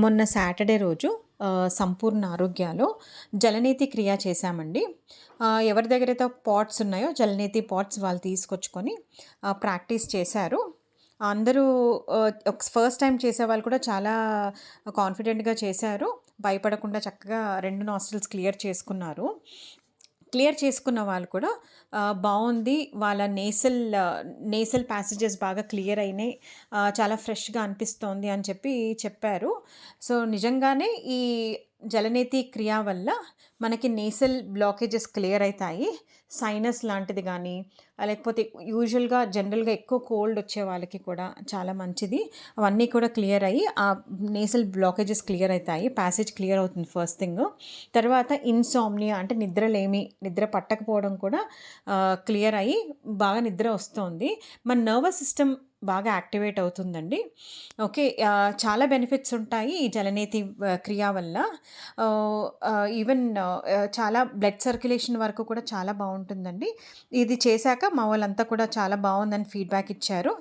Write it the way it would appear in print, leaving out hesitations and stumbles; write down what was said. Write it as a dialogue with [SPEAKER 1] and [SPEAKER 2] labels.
[SPEAKER 1] మొన్న సాటర్డే రోజు సంపూర్ణ ఆరోగ్యాలో జలనేతి క్రియ చేశామండి. ఎవరి దగ్గరైతే పాట్స్ ఉన్నాయో జలనేతి పాట్స్ వాళ్ళు తీసుకొచ్చుకొని ప్రాక్టీస్ చేశారు. అందరూ ఫస్ట్ టైమ్ చేసేవాళ్ళు కూడా చాలా కాన్ఫిడెంట్‌గా చేశారు. భయపడకుండా చక్కగా 2 నాస్ట్రిల్స్ క్లియర్ చేసుకున్నారు. క్లియర్ చేసుకున్న వాళ్ళు కూడా బావుంది. వాళ్ళ నేసల్ ప్యాసేజెస్ బాగా క్లియర్ అయినాయి. చాలా ఫ్రెష్‌గా అనిపిస్తోంది అని చెప్పారు. సో, నిజంగానే ఈ జలనేతి క్రియ వల్ల మనకి నేసల్ బ్లాకేజెస్ క్లియర్ అయితాయి. సైనస్ లాంటిది గానీ, లేకపోతే జనరల్‌గా ఎక్కువ కోల్డ్ వచ్చే వాళ్ళకి కూడా చాలా మంచిది. అవన్నీ కూడా క్లియర్ అయ్యి, ఆ నేసల్ బ్లాకేజెస్ క్లియర్ అయితాయి. ప్యాసేజ్ క్లియర్ అవుతుంది ఫస్ట్ థింగ్. తర్వాత ఇన్సామ్నియా అంటే నిద్ర పట్టకపోవడం కూడా క్లియర్ అయ్యి బాగా నిద్ర వస్తోంది. మన నర్వస్ సిస్టమ్ బాగా యాక్టివేట్ అవుతుందండి. ఓకే. చాలా బెనిఫిట్స్ ఉంటాయి ఈ జలనేతి క్రియ వల్ల. ఈవెన్ చాలా బ్లడ్ సర్క్యులేషన్ వరకు కూడా చాలా బావుంటుందండి. ఇది చేశాక మా వాళ్ళంతా కూడా చాలా బావుందని ఫీడ్‌బ్యాక్ ఇచ్చారు.